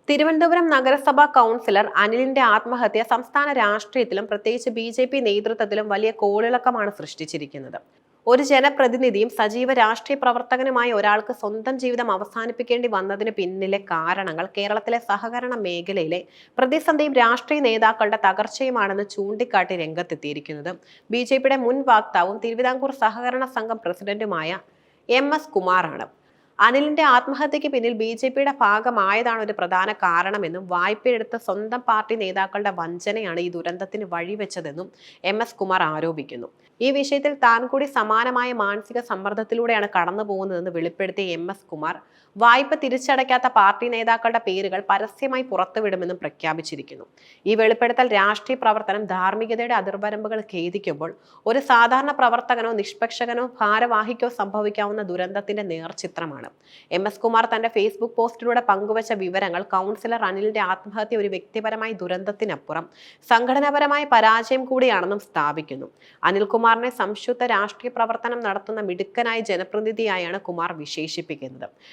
തിരുവനന്തപുരം നഗരസഭാ കൗൺസിലർ അനിലിന്റെ ആത്മഹത്യ സംസ്ഥാന രാഷ്ട്രീയത്തിലും പ്രത്യേകിച്ച് ബി.ജെ.പി. നേതൃത്വത്തിലും വലിയ കോളിളക്കമാണ് സൃഷ്ടിച്ചിരിക്കുന്നത്. ഒരു ജനപ്രതിനിധിയും സജീവ രാഷ്ട്രീയ പ്രവർത്തകനുമായ ഒരാൾക്ക് സ്വന്തം ജീവിതം അവസാനിപ്പിക്കേണ്ടി വന്നതിന് പിന്നിലെ കാരണങ്ങൾ കേരളത്തിലെ സഹകരണ മേഖലയിലെ പ്രതിസന്ധിയും രാഷ്ട്രീയ നേതാക്കളുടെ തകർച്ചയുമാണെന്ന് ചൂണ്ടിക്കാട്ടി രംഗത്തെത്തിയിരിക്കുന്നത് ബി.ജെ.പിയുടെ മുൻ വക്താവും തിരുവിതാംകൂർ സഹകരണ സംഘം പ്രസിഡന്റുമായ എം.എസ്. കുമാറാണ്. അനിലിന്റെ ആത്മഹത്യക്ക് പിന്നിൽ ബി.ജെ.പിയുടെ ഭാഗമായതാണ് ഒരു പ്രധാന കാരണമെന്നും വായ്പയെടുത്ത സ്വന്തം പാർട്ടി നേതാക്കളുടെ വഞ്ചനയാണ് ഈ ദുരന്തത്തിന് വഴിവെച്ചതെന്നും എം.എസ്. കുമാർ ആരോപിക്കുന്നു. ഈ വിഷയത്തിൽ താൻ കൂടി സമാനമായ മാനസിക സമ്മർദ്ദത്തിലൂടെയാണ് കടന്നു പോകുന്നതെന്ന് വെളിപ്പെടുത്തിയ എം.എസ്. കുമാർ വായ്പ തിരിച്ചടയ്ക്കാത്ത പാർട്ടി നേതാക്കളുടെ പേരുകൾ പരസ്യമായി പുറത്തുവിടുമെന്നും പ്രഖ്യാപിച്ചിരിക്കുന്നു. ഈ വെളിപ്പെടുത്തൽ രാഷ്ട്രീയ പ്രവർത്തനം ധാർമ്മികതയുടെ അതിർവരമ്പുകൾ ഖേദിക്കുമ്പോൾ ഒരു സാധാരണ പ്രവർത്തകനോ നിഷ്പക്ഷകനോ ഭാരവാഹിക്കോ സംഭവിക്കാവുന്ന ദുരന്തത്തിന്റെ നേർചിത്രമാണ്. എം.എസ്. കുമാർ തന്റെ ഫേസ്ബുക്ക് പോസ്റ്റിലൂടെ പങ്കുവച്ച വിവരങ്ങൾ കൗൺസിലർ അനിലിന്റെ ആത്മഹത്യ ഒരു വ്യക്തിപരമായ ദുരന്തത്തിനപ്പുറം സംഘടനാപരമായ പരാജയം കൂടിയാണെന്നും സ്ഥാപിക്കുന്നു. അനിൽകുമാറിനെ സംശുദ്ധ രാഷ്ട്രീയ പ്രവർത്തനം നടത്തുന്ന മിടുക്കനായ ജനപ്രതിനിധിയായാണ് കുമാർ വിശേഷിപ്പിക്കുന്നത്.